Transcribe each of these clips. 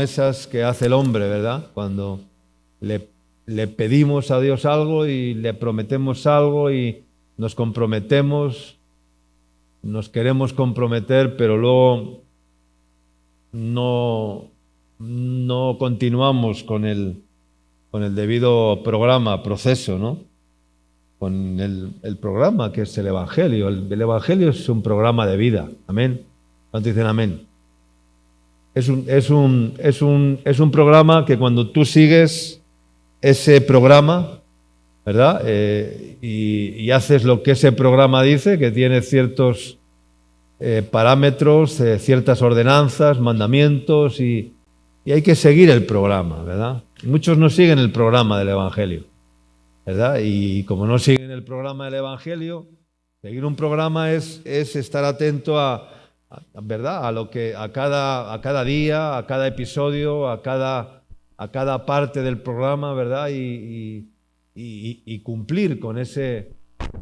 promesas que hace el hombre, ¿verdad? Cuando le pedimos a Dios algo y le prometemos algo y nos comprometemos, nos queremos comprometer, pero luego no continuamos con el debido programa, proceso, ¿no? Con el programa que es el Evangelio. El Evangelio es un programa de vida. Amén. ¿Cuántos dicen amén? Es un programa que cuando tú sigues ese programa, ¿verdad? Y haces lo que ese programa dice, que tiene ciertos parámetros, ciertas ordenanzas, mandamientos, y hay que seguir el programa, ¿verdad? Muchos no siguen el programa del Evangelio, ¿verdad? Y como no siguen el programa del Evangelio, seguir un programa es estar atento ¿verdad? A cada día, a cada episodio, a cada parte del programa, ¿verdad? Y cumplir con ese,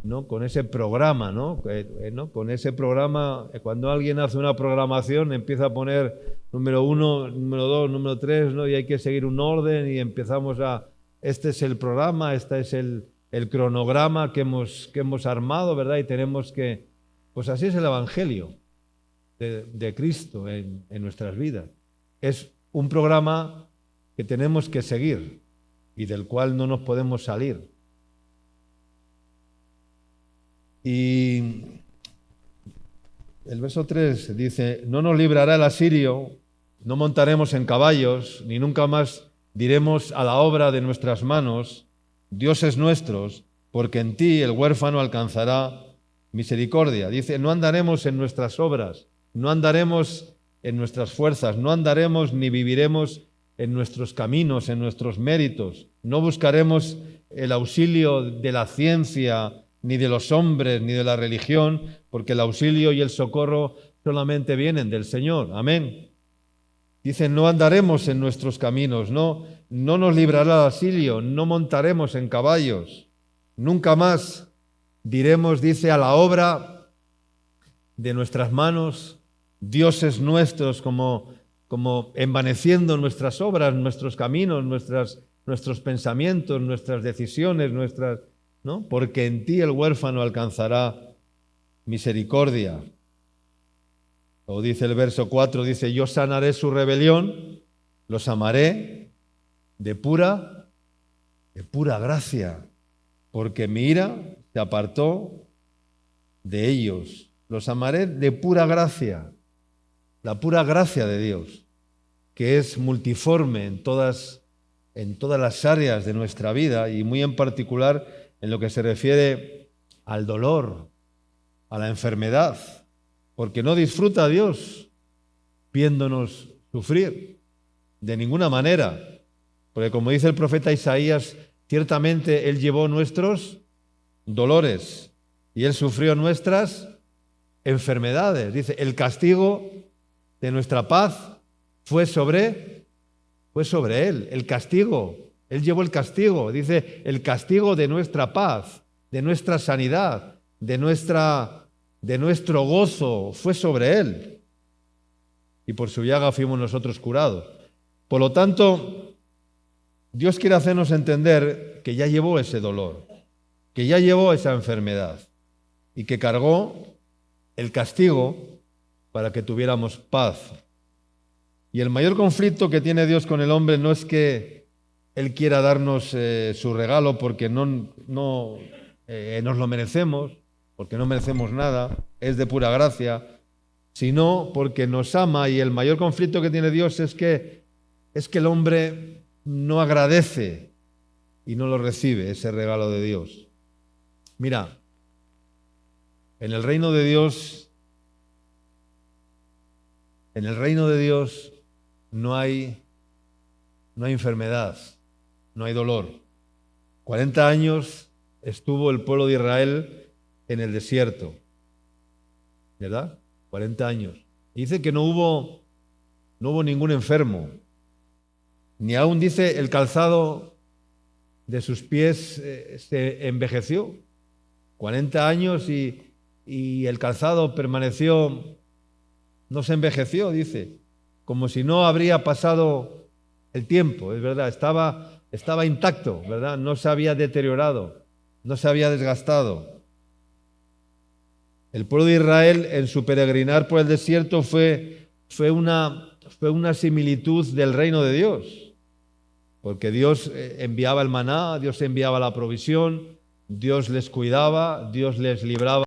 ¿no? Con ese programa, ¿no? Con ese programa, cuando alguien hace una programación, empieza a poner número 1, número 2, número 3, ¿no? Y hay que seguir un orden y empezamos este es el programa, este es el cronograma que hemos armado, ¿verdad? Y tenemos que, pues así es el Evangelio de Cristo en nuestras vidas. Es un programa que tenemos que seguir y del cual no nos podemos salir. Y el verso 3 dice, no nos librará el asirio, no montaremos en caballos, ni nunca más diremos a la obra de nuestras manos, dioses nuestros, porque en ti el huérfano alcanzará misericordia. Dice, no andaremos en nuestras obras, no andaremos en nuestras fuerzas, no andaremos ni viviremos en nuestros caminos, en nuestros méritos, no buscaremos el auxilio de la ciencia, ni de los hombres, ni de la religión, porque el auxilio y el socorro solamente vienen del Señor. Amén. Dice, no andaremos en nuestros caminos, no nos librará el auxilio, no montaremos en caballos, nunca más diremos, dice, a la obra de nuestras manos, dioses nuestros, como envaneciendo nuestras obras, nuestros caminos, nuestros pensamientos, nuestras decisiones, ¿no? Porque en ti el huérfano alcanzará misericordia. O dice el verso 4, dice, yo sanaré su rebelión, los amaré de pura gracia, porque mi ira se apartó de ellos. Los amaré de pura gracia, la pura gracia de Dios, que es multiforme en todas las áreas de nuestra vida y muy en particular en lo que se refiere al dolor, a la enfermedad, porque no disfruta Dios viéndonos sufrir de ninguna manera, porque como dice el profeta Isaías, ciertamente Él llevó nuestros dolores y Él sufrió nuestras enfermedades. Dice, el castigo de nuestra paz fue sobre Él, el castigo. Él llevó el castigo, dice, el castigo de nuestra paz, de nuestra sanidad, de nuestro gozo, fue sobre Él. Y por su llaga fuimos nosotros curados. Por lo tanto, Dios quiere hacernos entender que ya llevó ese dolor, que ya llevó esa enfermedad y que cargó el castigo para que tuviéramos paz. Y el mayor conflicto que tiene Dios con el hombre no es que Él quiera darnos su regalo porque no nos lo merecemos, porque no merecemos nada, es de pura gracia, sino porque nos ama, y el mayor conflicto que tiene Dios es que el hombre no agradece y no lo recibe, ese regalo de Dios. Mira, en el reino de Dios no hay enfermedad, no hay dolor. 40 años estuvo el pueblo de Israel en el desierto, ¿verdad? 40 años. Y dice que no hubo ningún enfermo, ni aún dice el calzado de sus pies se envejeció. 40 años y el calzado permaneció, no se envejeció, dice. como si no habría pasado el tiempo, es verdad, estaba intacto, ¿verdad? No se había deteriorado, no se había desgastado. El pueblo de Israel en su peregrinar por el desierto fue una similitud del reino de Dios, porque Dios enviaba el maná, Dios enviaba la provisión, Dios les cuidaba, Dios les libraba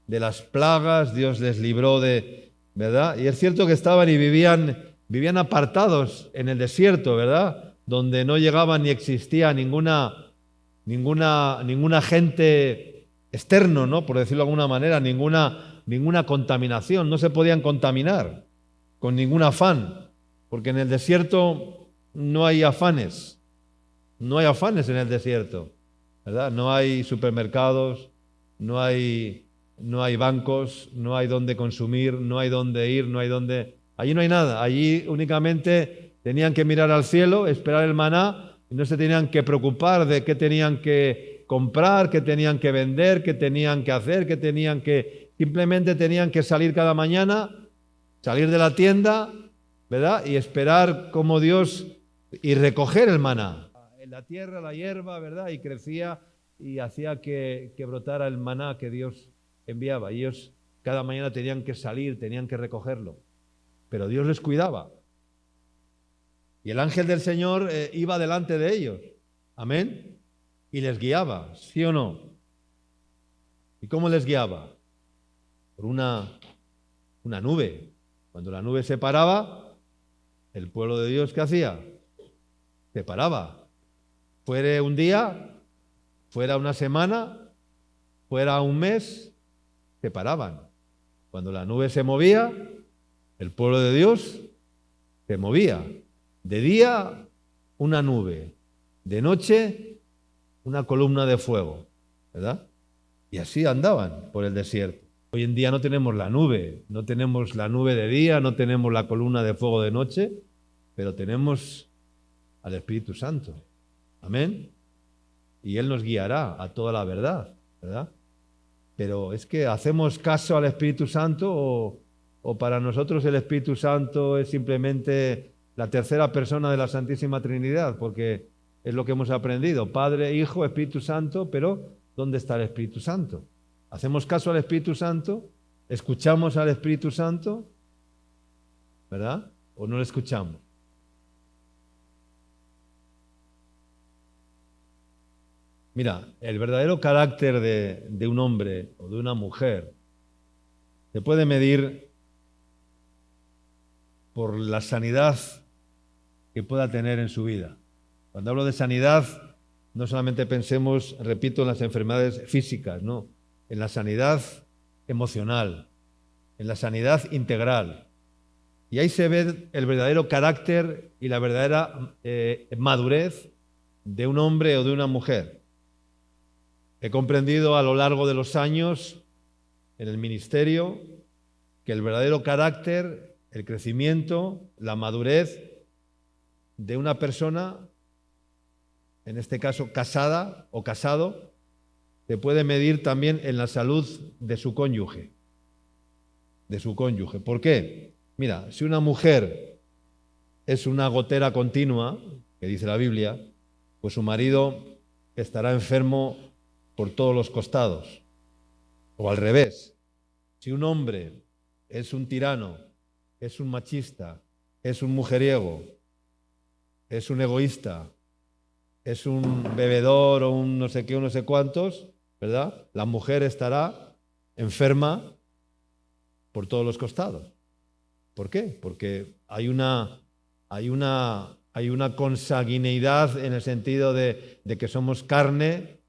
de las plagas, Dios les libró de, ¿verdad? Y es cierto que estaban y vivían apartados en el desierto, ¿verdad? Donde no llegaba ni existía ninguna agente externo, ¿no? Por decirlo de alguna manera, ninguna contaminación, no se podían contaminar con ningún afán, porque en el desierto no hay afanes en el desierto, ¿verdad? No hay supermercados, no hay bancos, no hay dónde consumir, no hay dónde ir, allí no hay nada, allí únicamente tenían que mirar al cielo, esperar el maná y no se tenían que preocupar de qué tenían que comprar, qué tenían que vender, qué tenían que hacer, simplemente tenían que salir cada mañana, salir de la tienda, ¿verdad? Y esperar como Dios y recoger el maná. En la tierra, la hierba, ¿verdad? Y crecía y hacía que brotara el maná que Dios enviaba. Y ellos cada mañana tenían que salir, tenían que recogerlo. Pero Dios les cuidaba. Y el ángel del Señor iba delante de ellos. Amén. Y les guiaba, ¿sí o no? ¿Y cómo les guiaba? Por una nube. Cuando la nube se paraba, el pueblo de Dios, ¿qué hacía? Se paraba. Fuera un día, fuera una semana, fuera un mes, se paraban. Cuando la nube se movía, el pueblo de Dios se movía. De día, una nube. De noche, una columna de fuego, ¿verdad? Y así andaban por el desierto. Hoy en día no tenemos la nube de día, no tenemos la columna de fuego de noche, pero tenemos al Espíritu Santo. Amén. Y Él nos guiará a toda la verdad, ¿verdad? Pero es que ¿hacemos caso al Espíritu Santo o para nosotros el Espíritu Santo es simplemente la tercera persona de la Santísima Trinidad? Porque es lo que hemos aprendido, Padre, Hijo, Espíritu Santo, pero ¿dónde está el Espíritu Santo? ¿Hacemos caso al Espíritu Santo? ¿Escuchamos al Espíritu Santo? ¿Verdad? ¿O no lo escuchamos? Mira, el verdadero carácter de un hombre o de una mujer se puede medir por la sanidad que pueda tener en su vida. Cuando hablo de sanidad, no solamente pensemos, repito, en las enfermedades físicas, no, en la sanidad emocional, en la sanidad integral. Y ahí se ve el verdadero carácter y la verdadera madurez de un hombre o de una mujer. He comprendido a lo largo de los años en el ministerio que el verdadero carácter, el crecimiento, la madurez de una persona, en este caso casada o casado, se puede medir también en la salud de su cónyuge. ¿Por qué? Mira, si una mujer es una gotera continua, que dice la Biblia, pues su marido estará enfermo por todos los costados. O al revés, si un hombre es un tirano, es un machista, es un mujeriego, es un egoísta, es un bebedor o un no sé qué o no sé cuántos, ¿verdad? La mujer estará enferma por todos los costados. ¿Por qué? Porque hay una consanguineidad en el sentido de que somos carne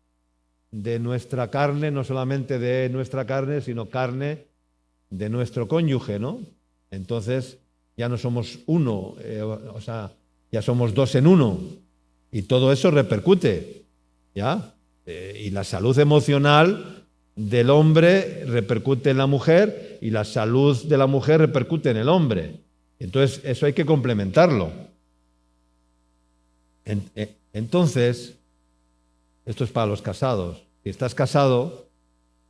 de nuestra carne, no solamente de nuestra carne, sino carne de nuestro cónyuge, ¿no? Entonces ya no somos uno, o sea, ya somos dos en uno. Y todo eso repercute, ¿ya? Y la salud emocional del hombre repercute en la mujer y la salud de la mujer repercute en el hombre. Entonces, eso hay que complementarlo. Entonces, esto es para los casados. Si estás casado,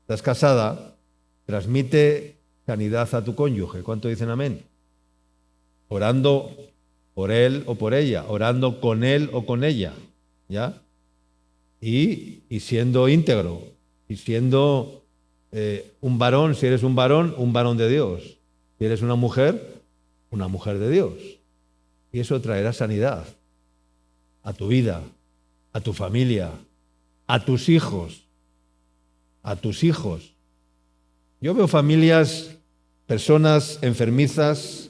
estás casada, transmite sanidad a tu cónyuge. ¿Cuánto dicen amén? orando por él o por ella, orando con él o con ella, ¿ya? Y siendo íntegro, y siendo un varón, si eres un varón de Dios. Si eres una mujer de Dios. Y eso traerá sanidad a tu vida, a tu familia, a tus hijos, a tus hijos. Yo veo familias, personas enfermizas,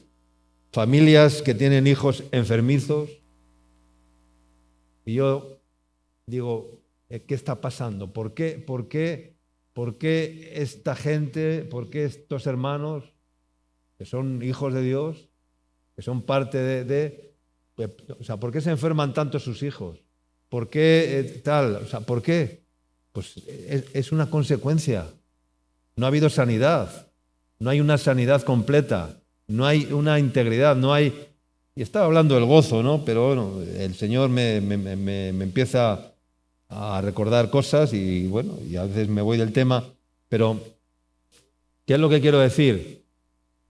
familias que tienen hijos enfermizos, y yo digo, ¿qué está pasando? ¿Por qué esta gente, por qué estos hermanos que son hijos de Dios, que son parte o sea, ¿por qué se enferman tanto sus hijos? ¿Por qué tal? O sea, ¿por qué? Pues es una consecuencia. No ha habido sanidad, no hay una sanidad completa, no hay una integridad, no hay... Y estaba hablando del gozo, ¿no? Pero bueno, el Señor me empieza a recordar cosas y bueno, y a veces me voy del tema, pero ¿qué es lo que quiero decir?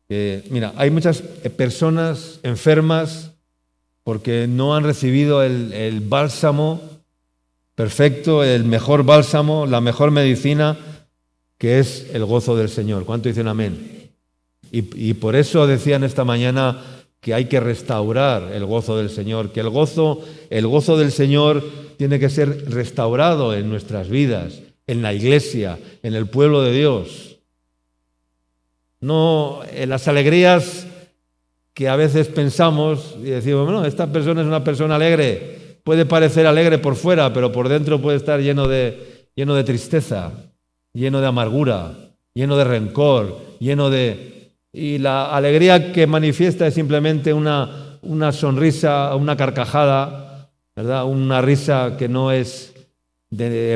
Que, mira, hay muchas personas enfermas porque no han recibido el bálsamo perfecto, el mejor bálsamo, la mejor medicina, que es el gozo del Señor. ¿Cuánto dicen amén? Y por eso decían esta mañana que hay que restaurar el gozo del Señor, que el gozo del Señor tiene que ser restaurado en nuestras vidas, en la iglesia, en el pueblo de Dios. No en las alegrías que a veces pensamos y decimos, bueno, esta persona es una persona alegre, puede parecer alegre por fuera, pero por dentro puede estar lleno de tristeza, lleno de amargura, lleno de rencor, Y la alegría que manifiesta es simplemente una sonrisa, una carcajada, ¿verdad? Una risa que no es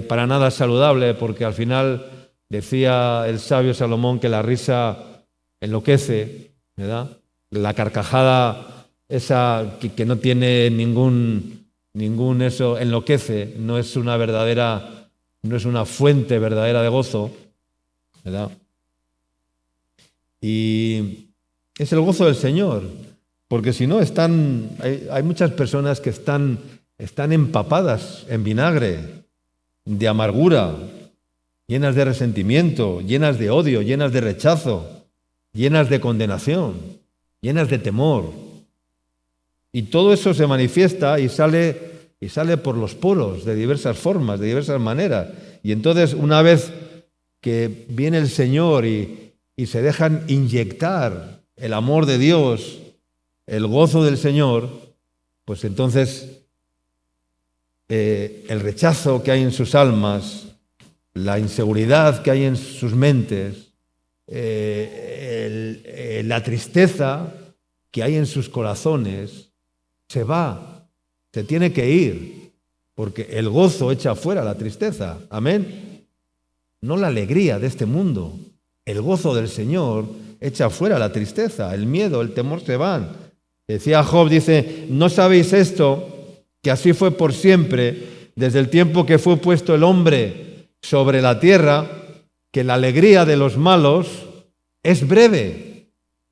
para nada saludable, porque al final decía el sabio Salomón que la risa enloquece, ¿verdad? La carcajada esa que no tiene ningún eso enloquece, no es una fuente verdadera de gozo, ¿verdad? Y es el gozo del Señor, porque si no hay muchas personas que están empapadas en vinagre, de amargura, llenas de resentimiento, llenas de odio, llenas de rechazo, llenas de condenación, llenas de temor. Y todo eso se manifiesta y sale por los poros de diversas formas, de diversas maneras. Y entonces, una vez que viene el Señor y se dejan inyectar el amor de Dios, el gozo del Señor, pues entonces el rechazo que hay en sus almas, la inseguridad que hay en sus mentes, la tristeza que hay en sus corazones, se tiene que ir, porque el gozo echa fuera la tristeza. Amén. No la alegría de este mundo. El gozo del Señor echa fuera la tristeza, el miedo, el temor se van. Decía Job, dice, ¿no sabéis esto? Que así fue por siempre, desde el tiempo que fue puesto el hombre sobre la tierra, que la alegría de los malos es breve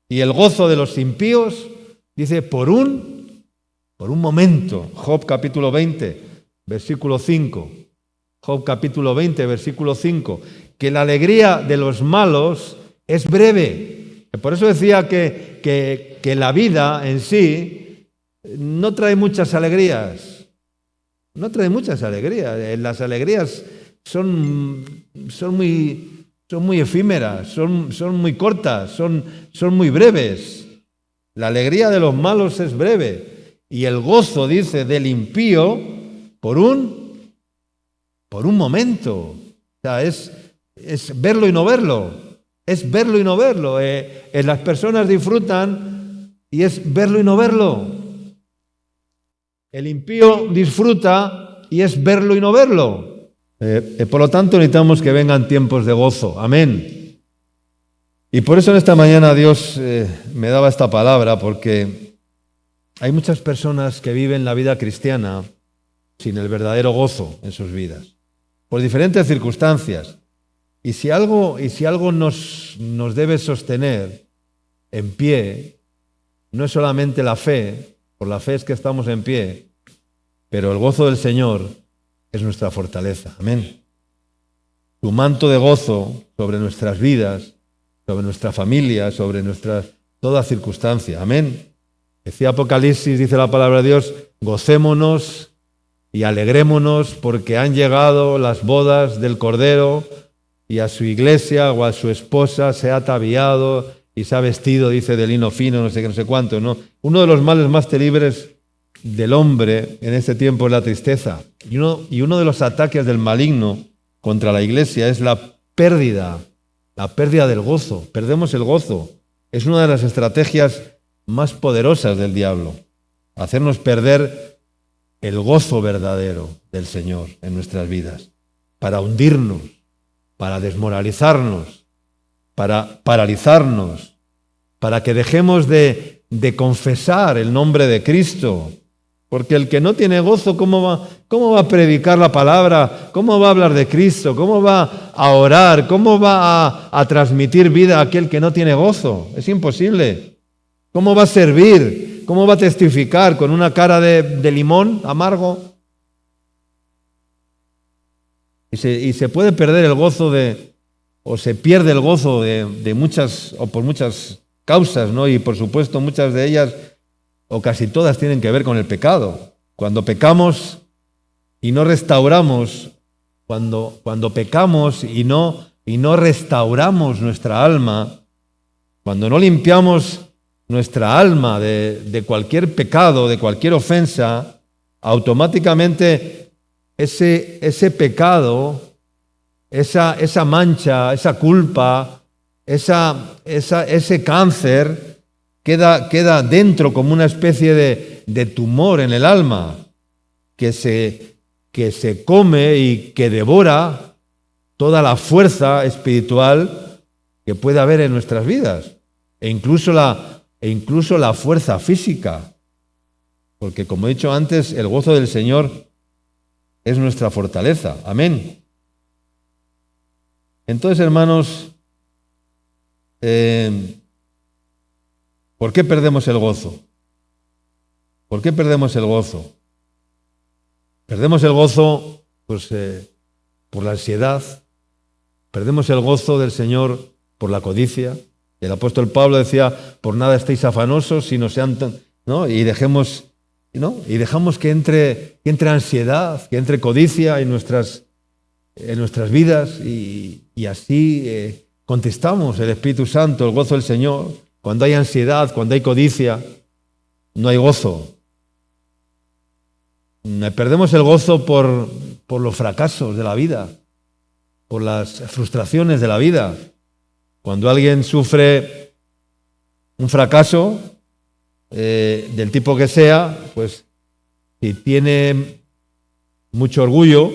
y el gozo de los impíos, dice, por un momento. Job capítulo 20, versículo 5. Job capítulo 20, versículo 5. Que la alegría de los malos es breve. Por eso decía que la vida en sí no trae muchas alegrías. No trae muchas alegrías. Las alegrías son muy efímeras, son muy cortas, son muy breves. La alegría de los malos es breve. Y el gozo, dice, del impío por un momento. O sea, es verlo y no verlo. Es verlo y no verlo. Las personas disfrutan y es verlo y no verlo. El impío disfruta y es verlo y no verlo. Por lo tanto, necesitamos que vengan tiempos de gozo. Amén. Y por eso en esta mañana Dios me daba esta palabra, porque hay muchas personas que viven la vida cristiana sin el verdadero gozo en sus vidas, por diferentes circunstancias. Y si algo nos debe sostener en pie, no es solamente la fe, por la fe es que estamos en pie, pero el gozo del Señor es nuestra fortaleza. Amén. Tu manto de gozo sobre nuestras vidas, sobre nuestra familia, sobre toda circunstancia. Amén. Decía Apocalipsis, dice la palabra de Dios, gocémonos y alegrémonos porque han llegado las bodas del Cordero y a su iglesia o a su esposa se ha ataviado y se ha vestido, dice, de lino fino, no sé qué, no sé cuánto, ¿no? Uno de los males más terribles del hombre en este tiempo es la tristeza. Y uno de los ataques del maligno contra la iglesia es la pérdida del gozo. Perdemos el gozo. Es una de las estrategias más poderosas del diablo. Hacernos perder el gozo verdadero del Señor en nuestras vidas. Para hundirnos, para desmoralizarnos, para paralizarnos, para que dejemos de confesar el nombre de Cristo. Porque el que no tiene gozo, ¿cómo va a predicar la palabra? ¿Cómo va a hablar de Cristo? ¿Cómo va a orar? ¿Cómo va a transmitir vida a aquel que no tiene gozo? Es imposible. ¿Cómo va a servir? ¿Cómo va a testificar con una cara de limón amargo? Y se puede perder el gozo o se pierde el gozo de muchas, o por muchas causas, ¿no? Y por supuesto muchas de ellas, o casi todas, tienen que ver con el pecado. Cuando pecamos y no restauramos, cuando pecamos y no restauramos nuestra alma, cuando no limpiamos nuestra alma de cualquier pecado, de cualquier ofensa, automáticamente ese pecado, esa mancha, esa culpa, ese cáncer queda dentro como una especie de tumor en el alma que se come y que devora toda la fuerza espiritual que puede haber en nuestras vidas e incluso la fuerza física, porque como he dicho antes, el gozo del Señor es nuestra fortaleza. Amén. Entonces, hermanos, ¿por qué perdemos el gozo? ¿Por qué perdemos el gozo? Perdemos el gozo pues, por la ansiedad, perdemos el gozo del Señor por la codicia. El apóstol Pablo decía, por nada estéis afanosos, sino sean, ¿no? Y dejemos que entre ansiedad, que entre codicia en nuestras vidas y así contestamos el Espíritu Santo, el gozo del Señor. Cuando hay ansiedad, cuando hay codicia, no hay gozo. Perdemos el gozo por los fracasos de la vida, por las frustraciones de la vida. Cuando alguien sufre un fracaso, del tipo que sea, pues si tiene mucho orgullo,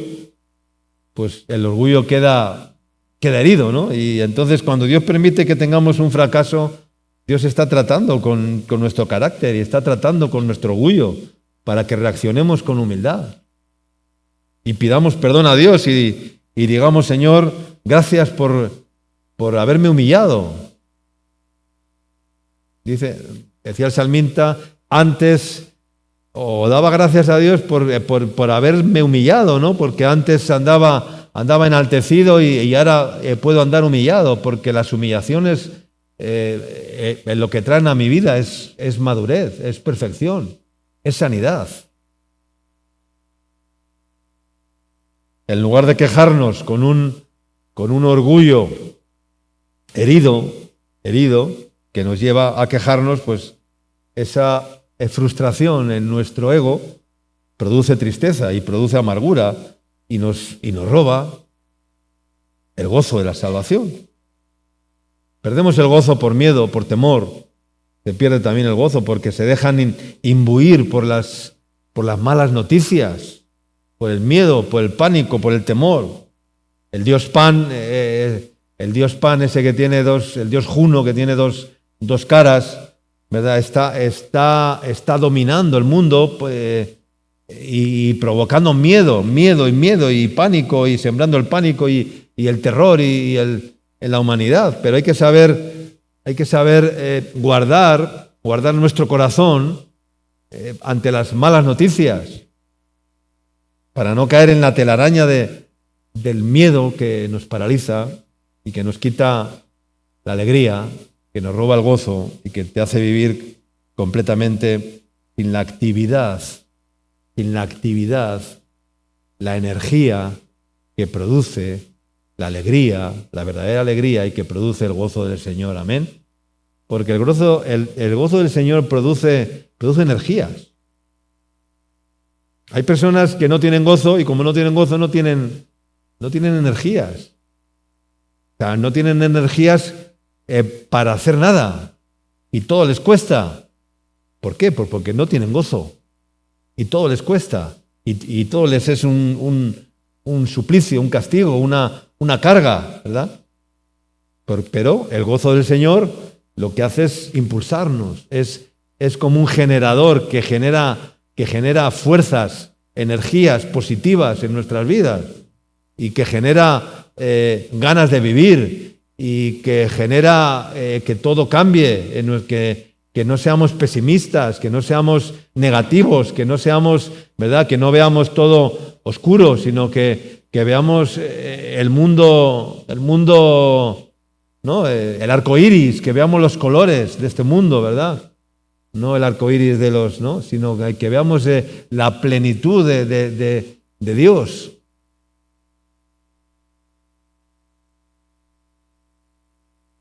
pues el orgullo queda herido, ¿no? Y entonces cuando Dios permite que tengamos un fracaso, Dios está tratando con nuestro carácter y está tratando con nuestro orgullo para que reaccionemos con humildad y pidamos perdón a Dios y digamos, Señor, gracias por haberme humillado. Decía el salmista, antes, o daba gracias a Dios por haberme humillado, ¿no? Porque antes andaba enaltecido y ahora puedo andar humillado, porque las humillaciones lo que traen a mi vida es madurez, es perfección, es sanidad. En lugar de quejarnos con un orgullo herido, que nos lleva a quejarnos, pues esa frustración en nuestro ego produce tristeza y produce amargura y nos roba el gozo de la salvación. Perdemos el gozo por miedo, por temor. Se pierde también el gozo porque se dejan imbuir por las malas noticias, por el miedo, por el pánico, por el temor. El dios Pan ese que tiene el dios Juno que tiene dos caras, ¿verdad? Está dominando el mundo y provocando miedo y pánico y sembrando el pánico y el terror en la humanidad. Pero hay que saber guardar guardar nuestro corazón ante las malas noticias, para no caer en la telaraña del miedo que nos paraliza y que nos quita la alegría, que nos roba el gozo y que te hace vivir completamente sin la actividad, la energía que produce la alegría, la verdadera alegría y que produce el gozo del Señor. Amén. Porque el gozo del Señor produce energías. Hay personas que no tienen gozo y como no tienen gozo no tienen energías. O sea, no tienen energías para hacer nada y todo les cuesta. ¿Por qué? Pues porque no tienen gozo y todo les cuesta y todo les es un suplicio, un castigo, una carga, ¿verdad? Pero el gozo del Señor lo que hace es impulsarnos, es como un generador que genera fuerzas, energías positivas en nuestras vidas y que genera ganas de vivir y que genera que todo cambie, que no seamos pesimistas, que no seamos negativos, que no seamos, ¿verdad? Que no veamos todo oscuro, sino que veamos el mundo, ¿no? El arco iris, que veamos los colores de este mundo, ¿verdad? No el arco iris de los, ¿no? Sino que veamos la plenitud de Dios.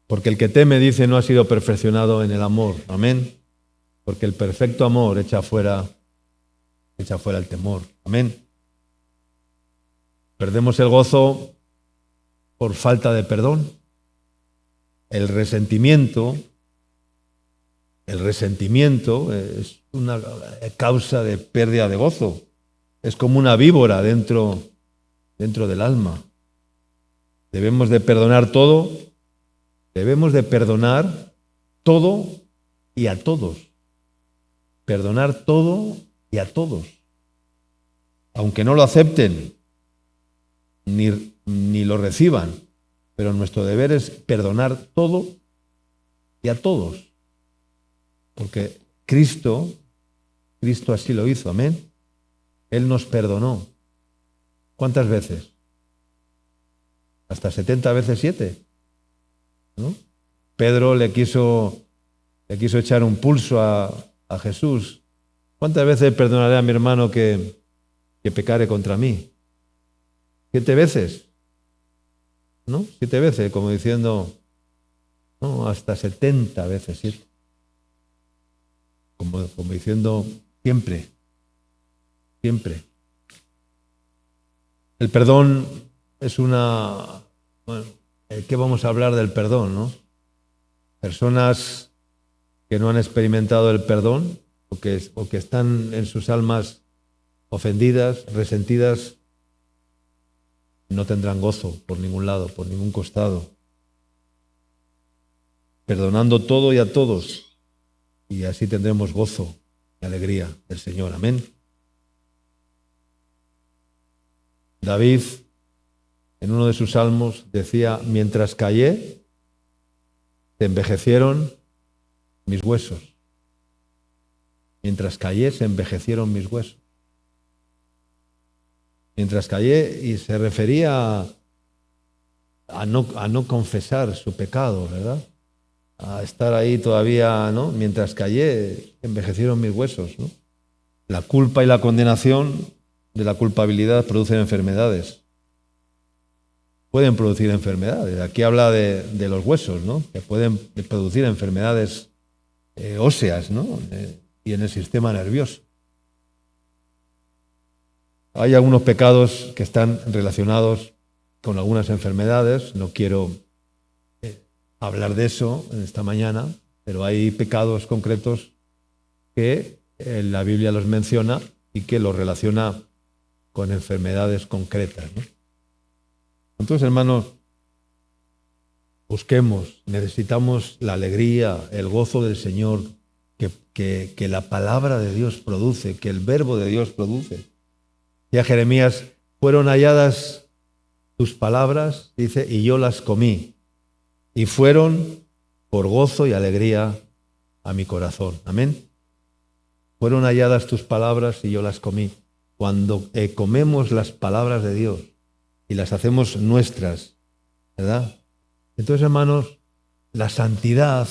Porque el que teme, dice, no ha sido perfeccionado en el amor. Amén. Porque el perfecto amor echa fuera el temor. Amén. Perdemos el gozo por falta de perdón. El resentimiento es una causa de pérdida de gozo. Es como una víbora dentro del alma. Debemos de perdonar todo. Debemos de perdonar todo y a todos. Perdonar todo y a todos. Aunque no lo acepten ni lo reciban. Pero nuestro deber es perdonar todo y a todos. Porque Cristo así lo hizo, amén. Él nos perdonó. ¿Cuántas veces? Hasta 70 veces 7. ¿No? Pedro le quiso echar un pulso a Jesús. ¿Cuántas veces perdonaré a mi hermano que pecare contra mí? 7 veces. ¿No? 7 veces, como diciendo, no, hasta 70 veces 7. Como diciendo, siempre. Siempre. El perdón es ¿qué vamos a hablar del perdón, no? Personas que no han experimentado el perdón o que están en sus almas ofendidas, resentidas, no tendrán gozo por ningún lado, por ningún costado. Perdonando todo y a todos. Y así tendremos gozo y alegría del Señor. Amén. David, en uno de sus salmos, decía, mientras callé, se envejecieron mis huesos. Mientras callé, se envejecieron mis huesos. Mientras callé, y se refería a no confesar su pecado, ¿verdad? A estar ahí todavía, ¿no? Mientras callé, envejecieron mis huesos, ¿no? La culpa y la condenación de la culpabilidad producen enfermedades. Pueden producir enfermedades. Aquí habla de los huesos, ¿no? Que pueden producir enfermedades óseas, ¿no? Y en el sistema nervioso. Hay algunos pecados que están relacionados con algunas enfermedades. No quiero hablar de eso en esta mañana, pero hay pecados concretos que la Biblia los menciona y que los relaciona con enfermedades concretas, ¿no? Entonces, hermanos, busquemos, necesitamos la alegría, el gozo del Señor que la palabra de Dios produce, que el verbo de Dios produce. Ya Jeremías, fueron halladas tus palabras, dice, y yo las comí, y fueron por gozo y alegría a mi corazón. Amén. Fueron halladas tus palabras y yo las comí. Cuando comemos las palabras de Dios y las hacemos nuestras, ¿verdad? Entonces, hermanos, la santidad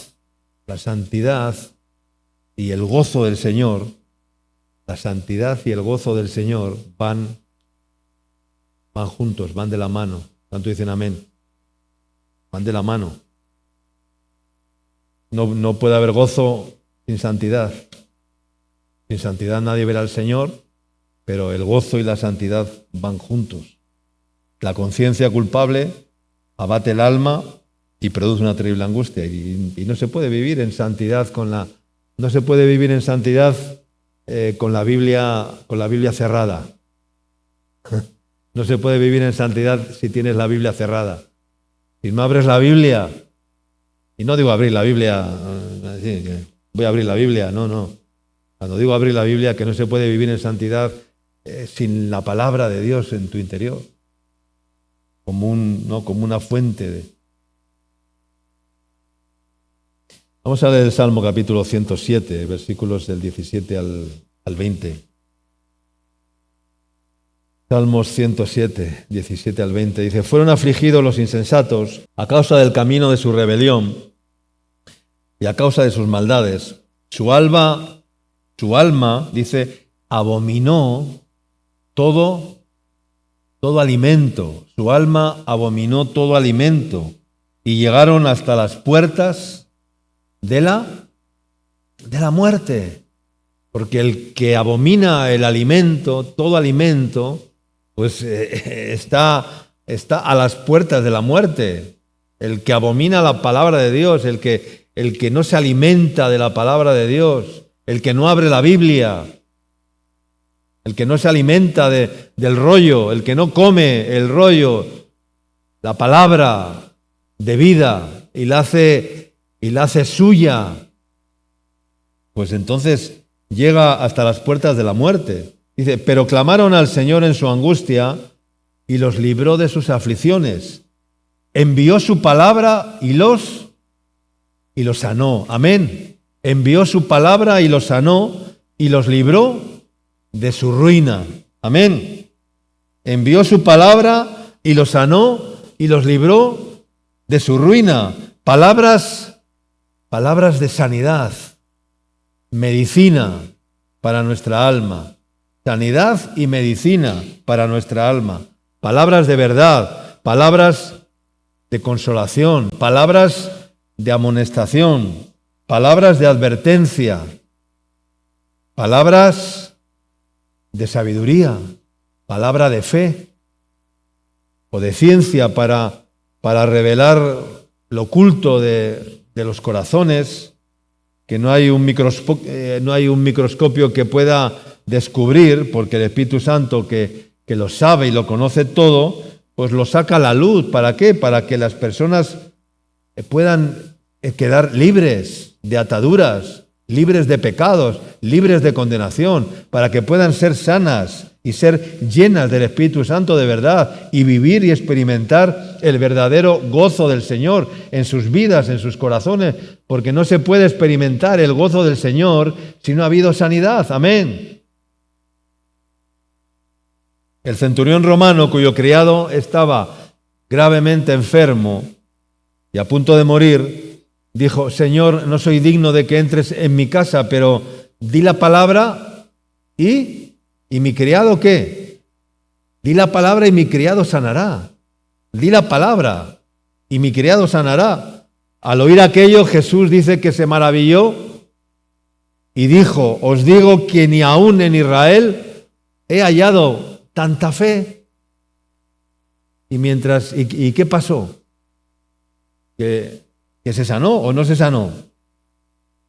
y el gozo del Señor, la santidad y el gozo del Señor van juntos, van de la mano. ¿Cuánto dicen amén? Van de la mano. No puede haber gozo sin santidad. Sin santidad nadie verá al Señor, pero el gozo y la santidad van juntos. La conciencia culpable abate el alma y produce una terrible angustia. Y no se puede vivir en santidad con la Biblia cerrada. No se puede vivir en santidad si tienes la Biblia cerrada. Si no abres la Biblia, y no digo abrir la Biblia, voy a abrir la Biblia, no. Cuando digo abrir la Biblia, que no se puede vivir en santidad sin la palabra de Dios en tu interior, como una fuente de... Vamos a leer el Salmo capítulo 107, versículos del 17 al 20. Salmos 107, 17 al 20. Dice, fueron afligidos los insensatos a causa del camino de su rebelión y a causa de sus maldades. Su alma, dice, abominó todo alimento. Su alma abominó todo alimento y llegaron hasta las puertas de la muerte. Porque el que abomina el alimento, todo alimento, pues está a las puertas de la muerte. El que abomina la palabra de Dios, el que no se alimenta de la palabra de Dios, el que no abre la Biblia, el que no se alimenta del rollo, el que no come el rollo, la palabra de vida y la hace suya, pues entonces llega hasta las puertas de la muerte. Dice, pero clamaron al Señor en su angustia y los libró de sus aflicciones. Envió su palabra y los sanó. Amén. Envió su palabra y los sanó y los libró de su ruina. Amén. Envió su palabra y los sanó y los libró de su ruina. Palabras de sanidad, medicina para nuestra alma. Sanidad y medicina para nuestra alma. Palabras de verdad, palabras de consolación, palabras de amonestación, palabras de advertencia, palabras de sabiduría, palabra de fe o de ciencia para revelar lo oculto de los corazones, que no hay un microscopio que pueda descubrir, porque el Espíritu Santo que lo sabe y lo conoce todo, pues lo saca a la luz. ¿Para qué? Para que las personas puedan quedar libres de ataduras, libres de pecados, libres de condenación, para que puedan ser sanas y ser llenas del Espíritu Santo de verdad y vivir y experimentar el verdadero gozo del Señor en sus vidas, en sus corazones, porque no se puede experimentar el gozo del Señor si no ha habido sanidad. Amén. El centurión romano, cuyo criado estaba gravemente enfermo y a punto de morir, dijo, Señor, no soy digno de que entres en mi casa, pero di la palabra ¿y mi criado qué? Di la palabra y mi criado sanará. Di la palabra y mi criado sanará. Al oír aquello, Jesús dice que se maravilló y dijo, os digo que ni aún en Israel he hallado tanta fe. ¿Y qué pasó? ¿Que se sanó o no se sanó?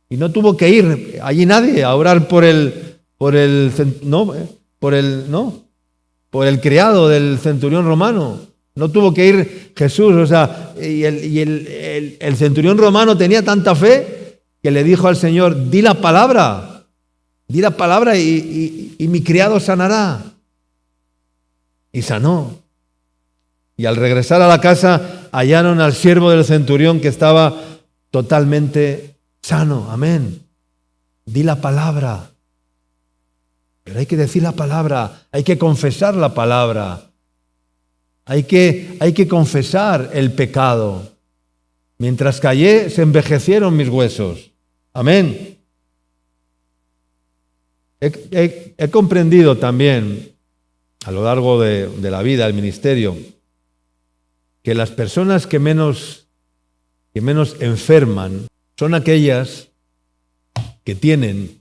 Y no tuvo que ir allí nadie a orar por el criado del centurión romano. No tuvo que ir Jesús, y el centurión romano tenía tanta fe que le dijo al Señor, di la palabra y mi criado sanará. Y sanó. Y al regresar a la casa hallaron al siervo del centurión que estaba totalmente sano, amén. Di la palabra. Pero hay que decir la palabra, hay que confesar la palabra. Hay que confesar el pecado. Mientras callé, se envejecieron mis huesos. Amén. He comprendido también, a lo largo de la vida, el ministerio, que las personas que menos enferman son aquellas que tienen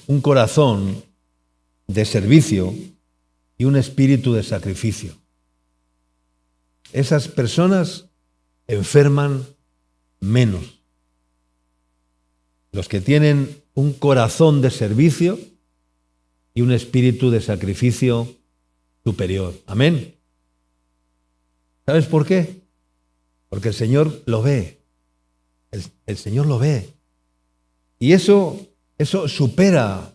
un corazón de servicio y un espíritu de sacrificio. Esas personas enferman menos. Los que tienen un corazón de servicio y un espíritu de sacrificio superior. Amén. ¿Sabes por qué? Porque el Señor lo ve. El Señor lo ve. Y eso supera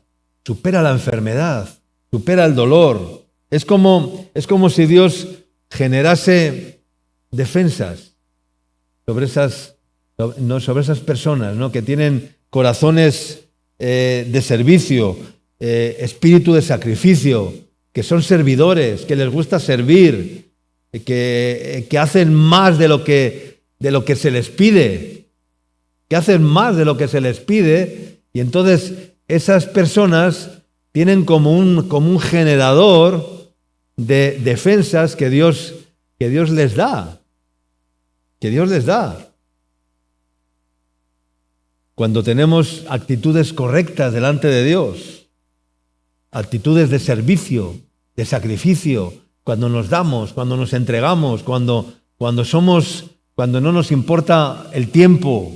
la enfermedad, supera el dolor. Es como si Dios generase defensas sobre esas personas, ¿no?, que tienen corazones de servicio, espíritu de sacrificio, que son servidores, que les gusta servir, que hacen más de lo que se les pide, y entonces esas personas tienen como un generador de defensas que Dios les da. Cuando tenemos actitudes correctas delante de Dios, actitudes de servicio, de sacrificio, cuando nos damos, cuando nos entregamos, cuando no nos importa el tiempo,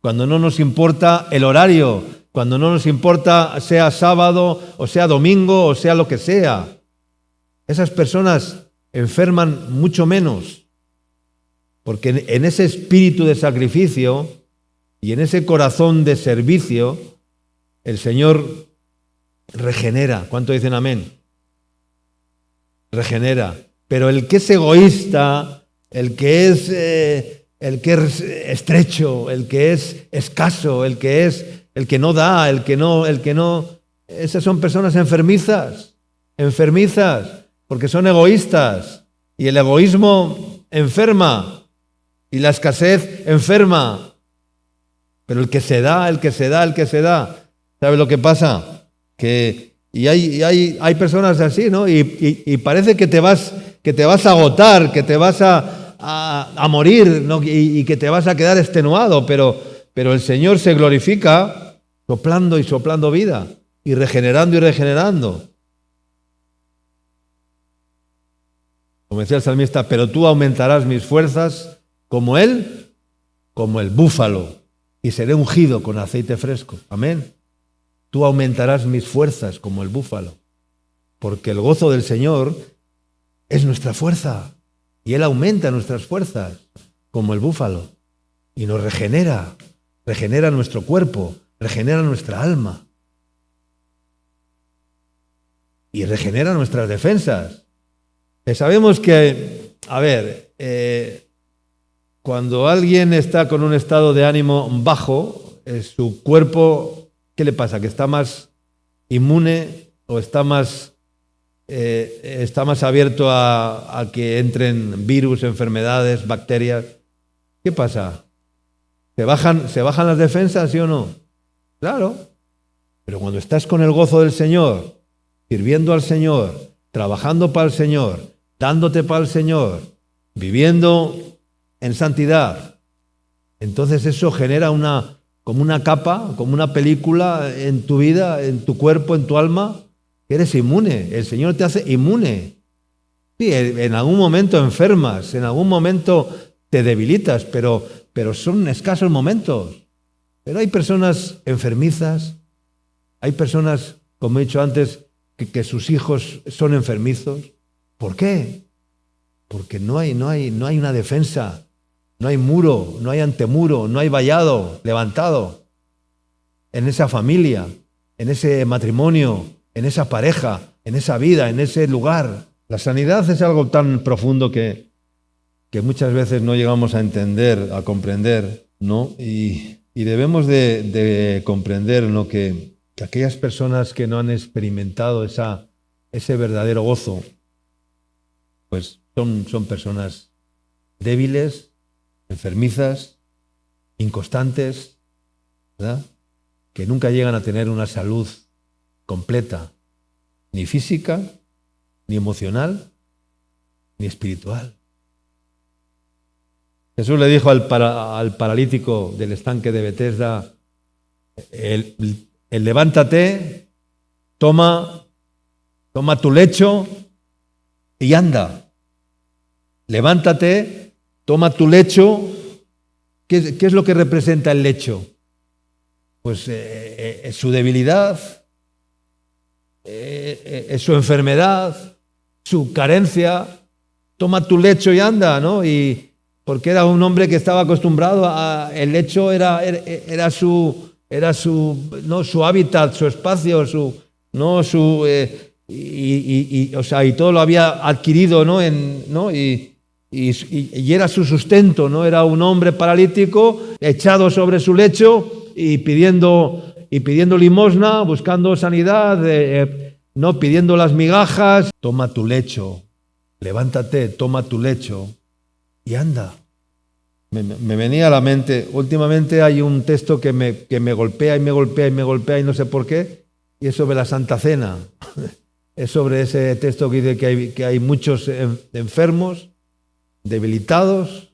cuando no nos importa el horario, cuando no nos importa sea sábado o sea domingo o sea lo que sea. Esas personas enferman mucho menos, porque en ese espíritu de sacrificio y en ese corazón de servicio, el Señor regenera. ¿Cuánto dicen amén? Regenera. Pero el que es egoísta, el que es estrecho, el que es escaso, el que no da, el que no, esas son personas enfermizas, porque son egoístas, y el egoísmo enferma, y la escasez enferma. Pero el que se da, ¿sabes lo que pasa? Hay personas así, ¿no? Y parece que te vas a agotar, que te vas a morir, ¿no? Y que te vas a quedar extenuado, pero el Señor se glorifica soplando y soplando vida, y regenerando. Como decía el salmista, pero tú aumentarás mis fuerzas como el búfalo, y seré ungido con aceite fresco. Amén. Tú aumentarás mis fuerzas como el búfalo, porque el gozo del Señor es nuestra fuerza, y Él aumenta nuestras fuerzas como el búfalo, y nos regenera nuestro cuerpo, regenera nuestra alma, y regenera nuestras defensas. Sabemos que, cuando alguien está con un estado de ánimo bajo, su cuerpo, ¿qué le pasa? ¿Que está más inmune o está más abierto a que entren virus, enfermedades, bacterias? ¿Qué pasa? ¿Se bajan las defensas, sí o no? Claro. Pero cuando estás con el gozo del Señor, sirviendo al Señor, trabajando para el Señor, dándote para el Señor, viviendo en santidad, entonces eso genera como una capa, como una película en tu vida, en tu cuerpo, en tu alma, que eres inmune. El Señor te hace inmune. Sí, en algún momento enfermas, en algún momento te debilitas, pero son escasos momentos. Pero hay personas enfermizas, hay personas, como he dicho antes, que sus hijos son enfermizos. ¿Por qué? Porque no hay una defensa, no hay muro, no hay antemuro, no hay vallado levantado en esa familia, en ese matrimonio, en esa pareja, en esa vida, en ese lugar. La sanidad es algo tan profundo que muchas veces no llegamos a entender, a comprender, ¿no? Y Y debemos de comprender, ¿no?, que aquellas personas que no han experimentado ese verdadero gozo, pues son personas débiles, enfermizas, inconstantes, ¿verdad?, que nunca llegan a tener una salud completa, ni física, ni emocional, ni espiritual. Jesús le dijo al paralítico del estanque de Betesda, el levántate, toma tu lecho y anda. Levántate, toma tu lecho. ¿Qué es lo que representa el lecho? Pues es su debilidad, es su enfermedad, su carencia. Toma tu lecho y anda, ¿no? Y porque era un hombre que estaba acostumbrado el lecho era su hábitat, su espacio, y todo lo había adquirido, ¿no? Y era su sustento, ¿no? Era un hombre paralítico echado sobre su lecho y pidiendo limosna, buscando sanidad, no pidiendo las migajas. Toma tu lecho, levántate, toma tu lecho y anda. Me venía a la mente, últimamente hay un texto que me golpea y me golpea y me golpea y no sé por qué, y es sobre la Santa Cena. Es sobre ese texto que dice que hay muchos enfermos, debilitados,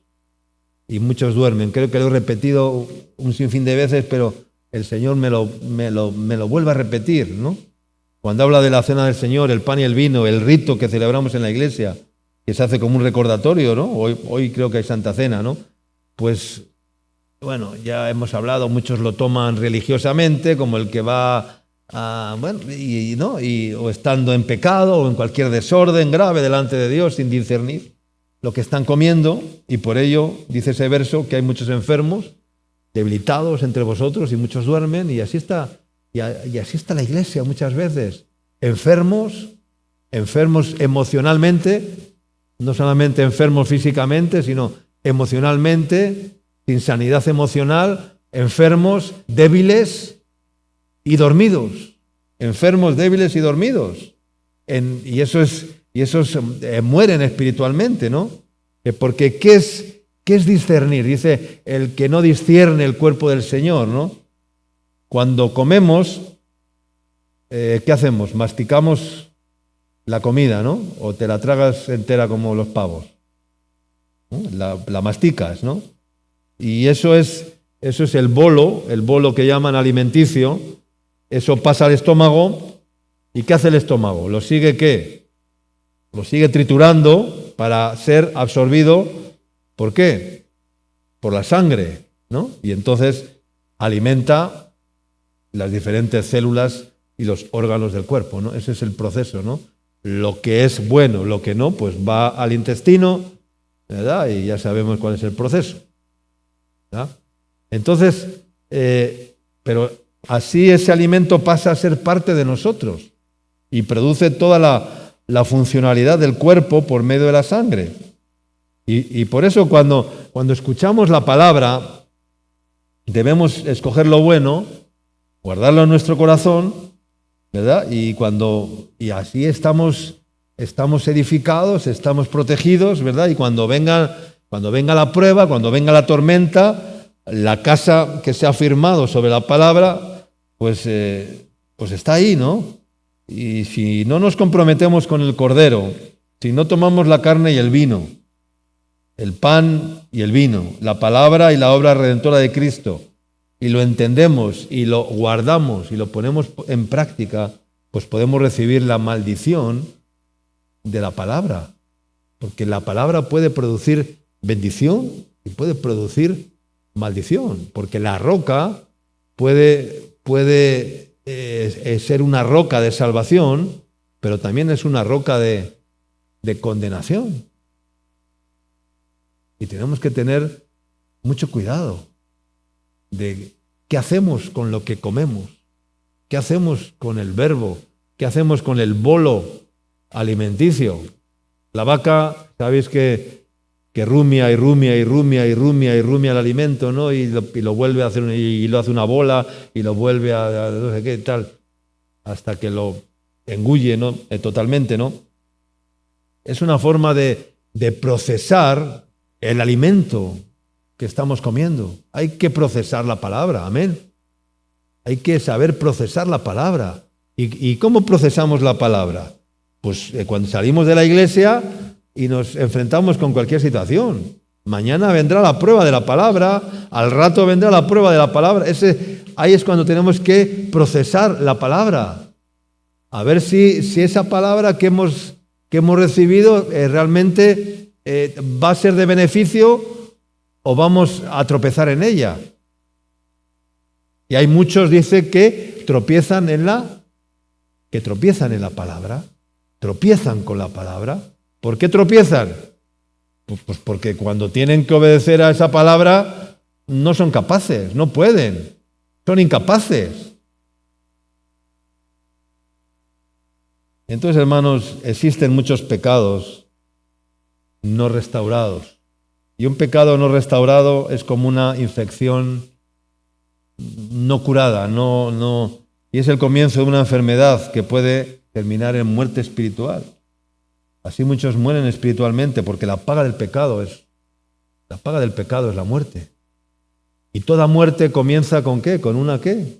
y muchos duermen. Creo que lo he repetido un sinfín de veces, pero el Señor me lo vuelve a repetir, ¿no? Cuando habla de la cena del Señor, el pan y el vino, el rito que celebramos en la iglesia, que se hace como un recordatorio, ¿no? Hoy creo que hay Santa Cena, ¿no? Pues, bueno, ya hemos hablado, muchos lo toman religiosamente, como el que va o estando en pecado o en cualquier desorden grave delante de Dios sin discernir lo que están comiendo, y por ello dice ese verso que hay muchos enfermos, debilitados entre vosotros, y muchos duermen, y así está la iglesia muchas veces, enfermos emocionalmente, no solamente enfermos físicamente, sino emocionalmente, sin sanidad emocional, enfermos, débiles y dormidos, enfermos, débiles y dormidos, y esos mueren espiritualmente, ¿no? Porque ¿qué es discernir? Dice, el que no discierne el cuerpo del Señor, ¿no? Cuando comemos, ¿qué hacemos? Masticamos la comida, ¿no? O te la tragas entera como los pavos, ¿no? La masticas, ¿no? Y eso es el bolo que llaman alimenticio. Eso pasa al estómago. ¿Y qué hace el estómago? ¿Lo sigue qué? Lo sigue triturando para ser absorbido. ¿Por qué? Por la sangre, ¿no? Y entonces alimenta las diferentes células y los órganos del cuerpo, ¿no? Ese es el proceso, ¿no? Lo que es bueno, lo que no, pues va al intestino, ¿verdad? Y ya sabemos cuál es el proceso, ¿verdad? Entonces, pero así ese alimento pasa a ser parte de nosotros y produce toda la funcionalidad del cuerpo por medio de la sangre. Y por eso cuando escuchamos la palabra, debemos escoger lo bueno, guardarlo en nuestro corazón, ¿verdad? Y así estamos edificados, estamos protegidos, ¿verdad? Y cuando venga la prueba, cuando venga la tormenta, la casa que se ha firmado sobre la palabra, pues está ahí, ¿no? Y si no nos comprometemos con el Cordero, si no tomamos la carne y el vino, el pan y el vino, la palabra y la obra redentora de Cristo, y lo entendemos y lo guardamos y lo ponemos en práctica, pues podemos recibir la maldición de la palabra, porque la palabra puede producir bendición y puede producir maldición, porque la roca puede ser una roca de salvación, pero también es una roca de condenación. Y tenemos que tener mucho cuidado de qué hacemos con lo que comemos, qué hacemos con el verbo, qué hacemos con el bolo alimenticio. La vaca, sabéis que que rumia y rumia y rumia y rumia y rumia el alimento, ¿no? Y lo vuelve a hacer, y lo hace una bola, y lo vuelve a no sé qué, tal, hasta que lo engulle, ¿no? Totalmente, ¿no? Es una forma de procesar el alimento que estamos comiendo. Hay que procesar la palabra, amén. Hay que saber procesar la palabra. ¿Y cómo procesamos la palabra? Pues cuando salimos de la iglesia y nos enfrentamos con cualquier situación. Mañana vendrá la prueba de la palabra, al rato vendrá la prueba de la palabra. Ahí es cuando tenemos que procesar la palabra. A ver si esa palabra que hemos recibido realmente va a ser de beneficio o vamos a tropezar en ella. Y hay muchos, dice, que tropiezan en la palabra, tropiezan con la palabra. ¿Por qué tropiezan? Pues porque cuando tienen que obedecer a esa palabra no son capaces, no pueden, son incapaces. Entonces, hermanos, existen muchos pecados no restaurados. Y un pecado no restaurado es como una infección no curada, y es el comienzo de una enfermedad que puede terminar en muerte espiritual. Así muchos mueren espiritualmente porque la paga del pecado es la muerte. Y toda muerte comienza ¿con qué? ¿Con una qué?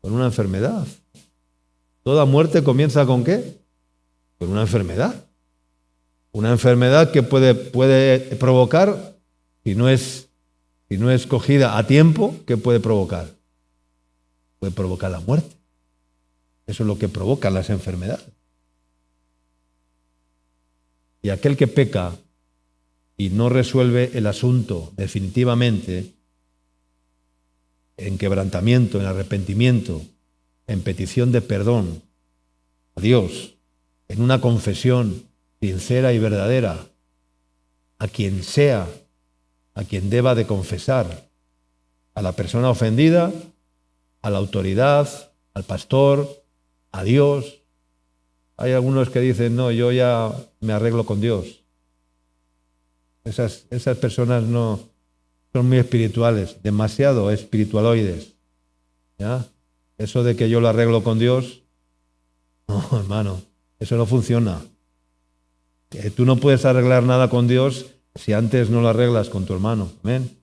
Con una enfermedad. Toda muerte comienza ¿con qué? Con una enfermedad. Una enfermedad que puede provocar, si no es cogida a tiempo, ¿qué puede provocar? Puede provocar la muerte. Eso es lo que provocan las enfermedades. Y aquel que peca y no resuelve el asunto definitivamente en quebrantamiento, en arrepentimiento, en petición de perdón a Dios, en una confesión sincera y verdadera, a quien sea, a quien deba de confesar, a la persona ofendida, a la autoridad, al pastor, a Dios. Hay algunos que dicen, no, yo ya me arreglo con Dios. Esas personas no son muy espirituales, demasiado espiritualoides. ¿Ya? Eso de que yo lo arreglo con Dios, no, hermano, eso no funciona. Tú no puedes arreglar nada con Dios si antes no lo arreglas con tu hermano. Amén.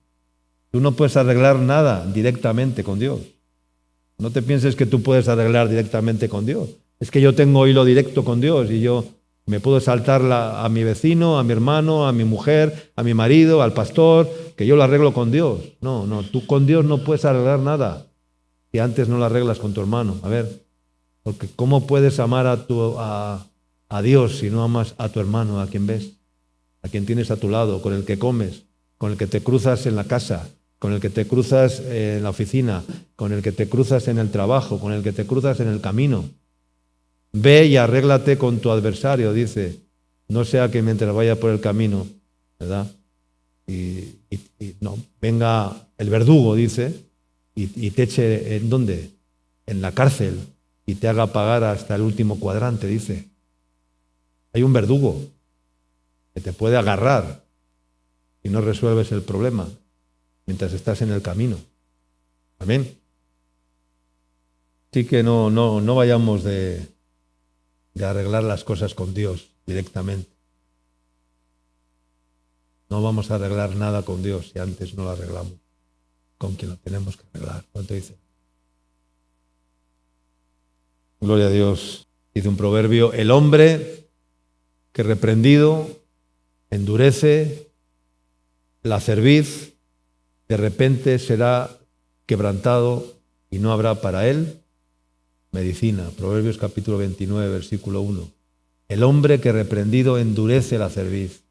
Tú no puedes arreglar nada directamente con Dios. No te pienses que tú puedes arreglar directamente con Dios. Es que yo tengo hilo directo con Dios y yo me puedo saltar a mi vecino, a mi hermano, a mi mujer, a mi marido, al pastor, que yo lo arreglo con Dios. No, tú con Dios no puedes arreglar nada si antes no lo arreglas con tu hermano. A ver, porque ¿cómo puedes amar a Dios si no amas a tu hermano, a quien ves, a quien tienes a tu lado, con el que comes, con el que te cruzas en la casa, con el que te cruzas en la oficina, con el que te cruzas en el trabajo, con el que te cruzas en el camino? Ve y arréglate con tu adversario, dice, no sea que mientras vaya por el camino, ¿verdad? Y no, venga el verdugo, dice, y te eche, ¿en dónde? En la cárcel, y te haga pagar hasta el último cuadrante, dice. Hay un verdugo que te puede agarrar si no resuelves el problema mientras estás en el camino. Amén. Así que no vayamos de arreglar las cosas con Dios directamente. No vamos a arreglar nada con Dios si antes no lo arreglamos con quien lo tenemos que arreglar. ¿Cuánto dice? Gloria a Dios. Dice un proverbio, el hombre que reprendido endurece la cerviz, de repente será quebrantado y no habrá para él medicina. Proverbios capítulo 29, versículo 1. El hombre que reprendido endurece la cerviz,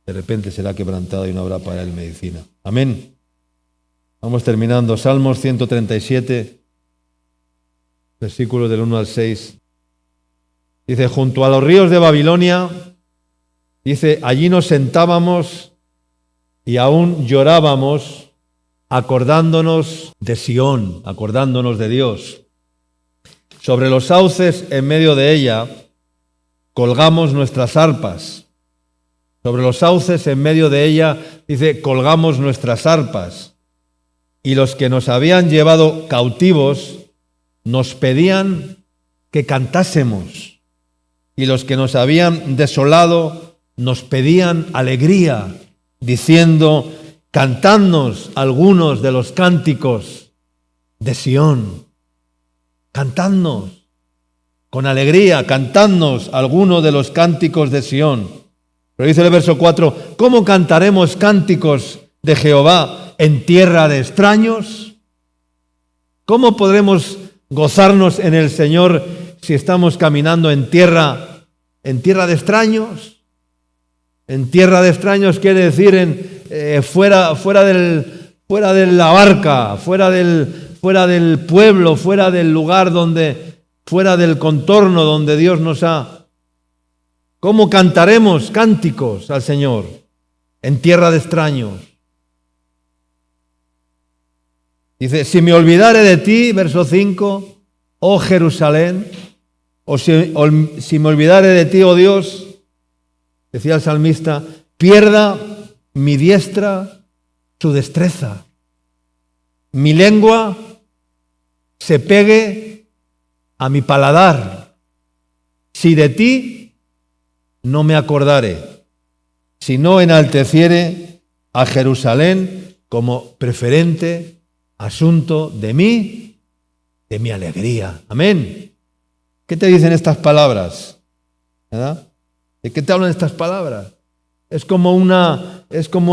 de repente será quebrantado y no habrá para él medicina. Amén. Vamos terminando. Salmos 137, versículos del 1 al 6. Dice, junto a los ríos de Babilonia, dice, allí nos sentábamos y aún llorábamos, acordándonos de Sión, acordándonos de Dios. Sobre los sauces en medio de ella colgamos nuestras arpas. Sobre los sauces, en medio de ella, dice, colgamos nuestras arpas. Y los que nos habían llevado cautivos nos pedían que cantásemos. Y los que nos habían desolado nos pedían alegría, diciendo, cantadnos algunos de los cánticos de Sión. Cantadnos con alegría, cantadnos algunos de los cánticos de Sión. Pero dice el verso 4, ¿cómo cantaremos cánticos de Jehová en tierra de extraños? ¿Cómo podremos gozarnos en el Señor si estamos caminando en tierra de extraños? En tierra de extraños quiere decir fuera de la barca, fuera del pueblo, fuera del lugar fuera del contorno donde Dios nos ha. ¿Cómo cantaremos cánticos al Señor en tierra de extraños? Dice, si me olvidare de ti, verso 5, oh Jerusalén, o si me olvidare de ti, oh Dios, decía el salmista, pierda mi diestra su destreza, mi lengua se pegue a mi paladar, si de ti no me acordare, si no enalteciere a Jerusalén como preferente asunto de mí, de mi alegría. Amén. ¿Qué te dicen estas palabras? ¿Verdad? ¿De qué te hablan estas palabras? Es como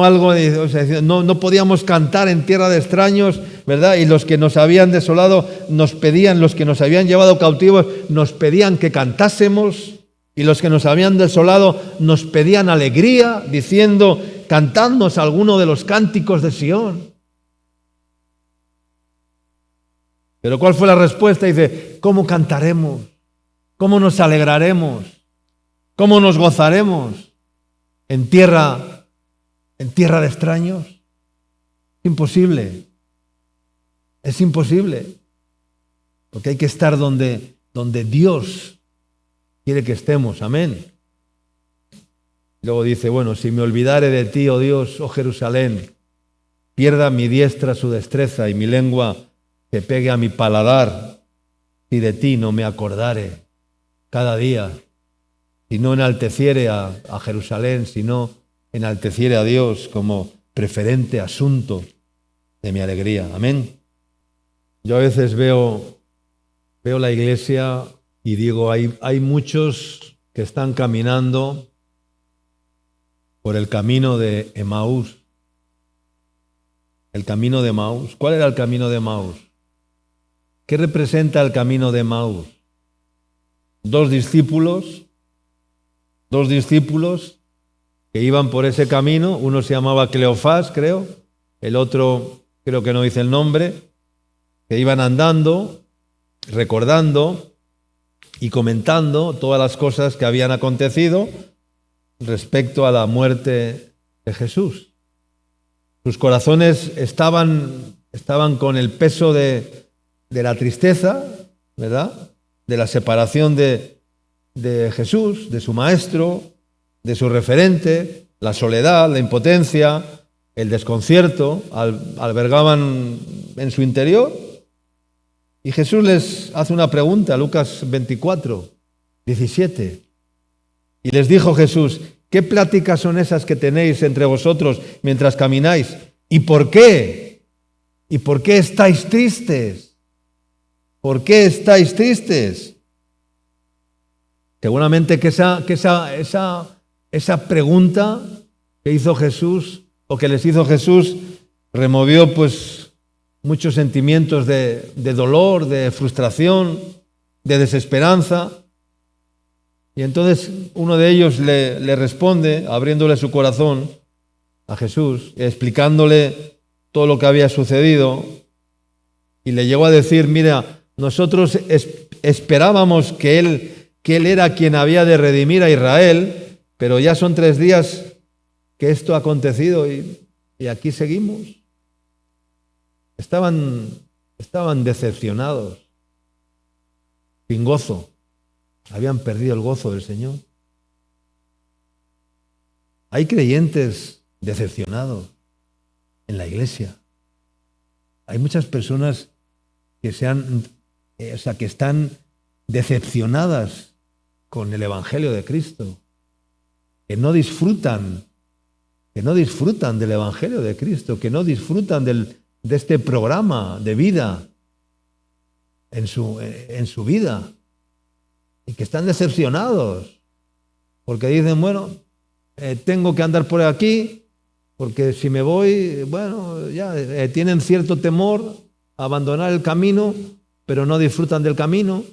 algo, o sea, no podíamos cantar en tierra de extraños, ¿verdad? Y los que nos habían desolado nos pedían, los que nos habían llevado cautivos, nos pedían que cantásemos. Y los que nos habían desolado nos pedían alegría, diciendo, cantadnos alguno de los cánticos de Sión. Pero ¿cuál fue la respuesta? Dice, ¿cómo cantaremos? ¿Cómo nos alegraremos? ¿Cómo nos gozaremos en tierra de extraños? Imposible. Es imposible. Porque hay que estar donde Dios quiere que estemos, amén. Luego dice, bueno, si me olvidare de ti, oh Dios, oh Jerusalén, pierda mi diestra su destreza y mi lengua se pegue a mi paladar, si de ti no me acordare cada día, si no enalteciere a Jerusalén, si no enalteciere a Dios como preferente asunto de mi alegría, amén. Yo a veces veo la iglesia y digo, hay muchos que están caminando por el camino de Emaús. El camino de Emaús. ¿Cuál era el camino de Emaús? ¿Qué representa el camino de Emaús? Dos discípulos que iban por ese camino. Uno se llamaba Cleofás, creo. El otro, creo que no dice el nombre. Que iban andando, recordando y comentando todas las cosas que habían acontecido respecto a la muerte de Jesús. Sus corazones estaban con el peso de la tristeza, ¿verdad? De la separación de Jesús, de su maestro, de su referente, la soledad, la impotencia, el desconcierto, albergaban en su interior. Y Jesús les hace una pregunta, Lucas 24, 17. Y les dijo Jesús, ¿qué pláticas son esas que tenéis entre vosotros mientras camináis? ¿Y por qué? ¿Y por qué estáis tristes? ¿Por qué estáis tristes? Seguramente que esa pregunta que hizo Jesús, o que les hizo Jesús, removió pues muchos sentimientos de dolor, de frustración, de desesperanza. Y entonces uno de ellos le responde, abriéndole su corazón a Jesús, explicándole todo lo que había sucedido, y le llegó a decir, mira, nosotros esperábamos que él era quien había de redimir a Israel, pero ya son 3 días que esto ha acontecido y aquí seguimos. Estaban decepcionados, sin gozo. Habían perdido el gozo del Señor. Hay creyentes decepcionados en la iglesia. Hay muchas personas que que están decepcionadas con el Evangelio de Cristo, que no disfrutan del Evangelio de Cristo, que no disfrutan de este programa de vida en su vida, y que están decepcionados porque dicen, bueno, tengo que andar por aquí, porque si me voy, bueno, ya tienen cierto temor a abandonar el camino, pero no disfrutan del camino.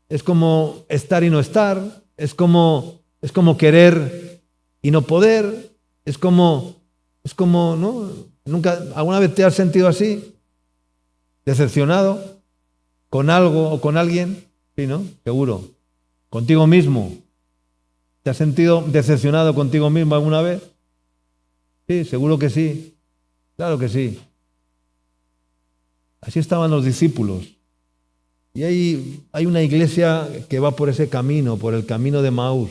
Es como estar y no estar, es como querer y no poder, es como, ¿no? ¿Alguna vez te has sentido así? ¿Decepcionado con algo o con alguien? Sí, ¿no? Seguro. ¿Contigo mismo? ¿Te has sentido decepcionado contigo mismo alguna vez? Sí, seguro que sí. Claro que sí. Así estaban los discípulos. Y hay una iglesia que va por ese camino, por el camino de Maús,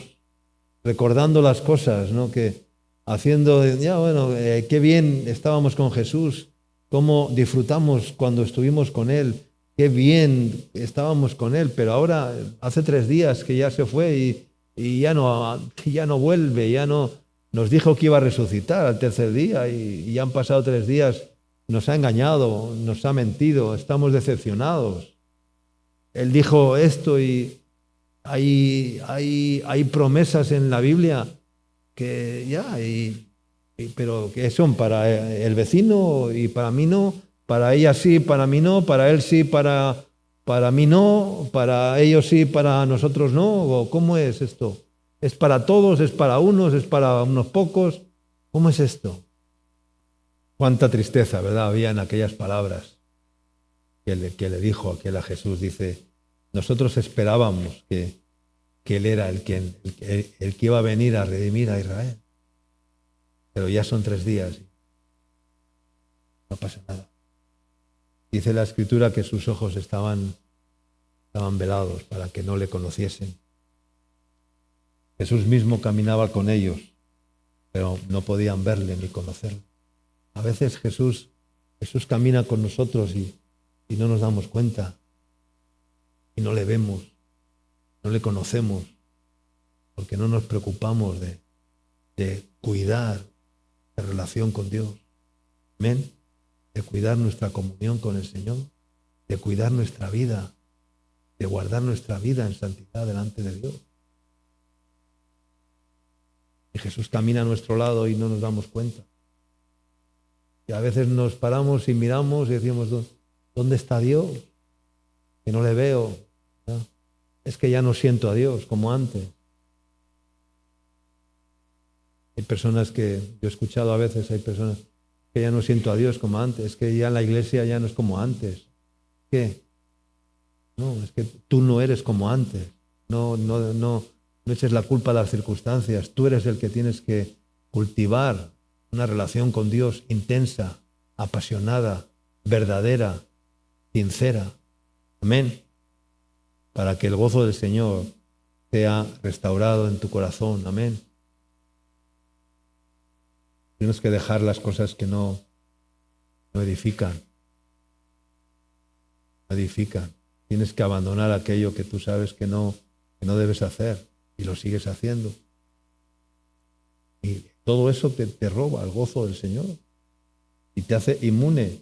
recordando las cosas, ¿no? Que haciendo, ya bueno, qué bien estábamos con Jesús, cómo disfrutamos cuando estuvimos con Él, qué bien estábamos con Él, pero ahora hace 3 días que ya se fue y ya no vuelve, ya no nos dijo que iba a resucitar al 3er día y ya han pasado 3 días, nos ha engañado, nos ha mentido, estamos decepcionados. Él dijo esto y hay promesas en la Biblia que ya, pero que son para el vecino y para mí no, para ella sí, para mí no, para él sí, para mí no, para ellos sí, para nosotros no. ¿O cómo es esto? ¿Es para todos? ¿Es para unos? ¿Es para unos pocos? ¿Cómo es esto? Cuánta tristeza, ¿verdad? Había en aquellas palabras que le dijo aquel a Jesús. Dice, nosotros esperábamos que Él era el que iba a venir a redimir a Israel. Pero ya son 3 días. No pasa nada. Dice la Escritura que sus ojos estaban velados para que no le conociesen. Jesús mismo caminaba con ellos, pero no podían verle ni conocerle. A veces Jesús camina con nosotros y no nos damos cuenta. Y no le vemos, no le conocemos, porque no nos preocupamos de cuidar la relación con Dios. Amén. De cuidar nuestra comunión con el Señor, de cuidar nuestra vida, de guardar nuestra vida en santidad delante de Dios. Y Jesús camina a nuestro lado y no nos damos cuenta. Y a veces nos paramos y miramos y decimos, ¿dónde está Dios? Que no le veo. ¿No? Es que ya no siento a Dios como antes. Hay personas que, yo he escuchado a veces, hay personas que ya no siento a Dios como antes, es que ya en la iglesia ya no es como antes. ¿Qué? No, es que tú no eres como antes. No eches la culpa a las circunstancias. Tú eres el que tienes que cultivar una relación con Dios intensa, apasionada, verdadera, sincera. Amén. Para que el gozo del Señor sea restaurado en tu corazón. Amén. Tienes que dejar las cosas que no edifican. Tienes que abandonar aquello que tú sabes que no debes hacer y lo sigues haciendo. Y todo eso te roba el gozo del Señor y te hace inmune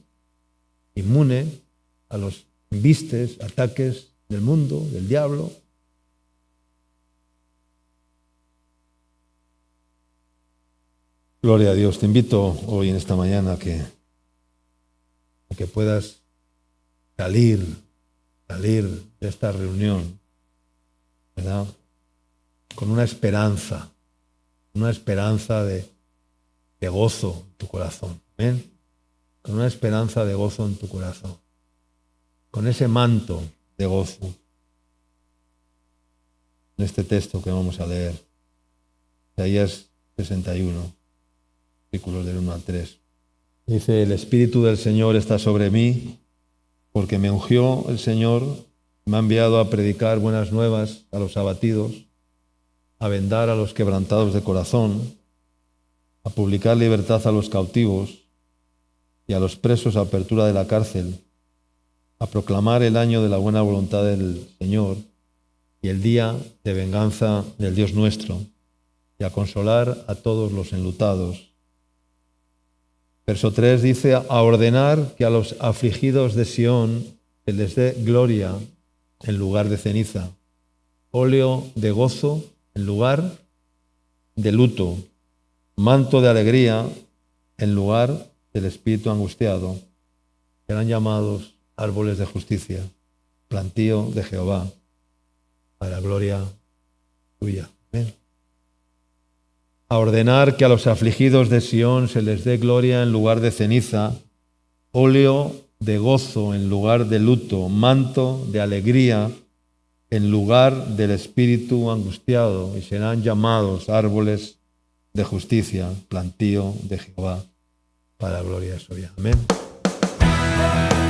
a los embistes, ataques del mundo, del diablo. Gloria a Dios. Te invito hoy en esta mañana a que puedas salir de esta reunión, ¿verdad? Con una esperanza de gozo en tu corazón. ¿Amén? Con una esperanza de gozo en tu corazón. Con ese manto de gozo. En este texto que vamos a leer. Isaías 61. Versículos del 1 al 3. Dice, el Espíritu del Señor está sobre mí, porque me ungió el Señor, me ha enviado a predicar buenas nuevas a los abatidos, a vendar a los quebrantados de corazón, a publicar libertad a los cautivos y a los presos apertura de la cárcel, a proclamar el año de la buena voluntad del Señor y el día de venganza del Dios nuestro, y a consolar a todos los enlutados. Verso 3 dice, a ordenar que a los afligidos de Sión se les dé gloria en lugar de ceniza, óleo de gozo en lugar de luto, manto de alegría en lugar del espíritu angustiado. Serán llamados árboles de justicia, plantío de Jehová, para gloria tuya. Amén. A ordenar que a los afligidos de Sión se les dé gloria en lugar de ceniza, óleo de gozo en lugar de luto, manto de alegría en lugar del espíritu angustiado, y serán llamados árboles de justicia, plantío de Jehová, para gloria suya. Amén.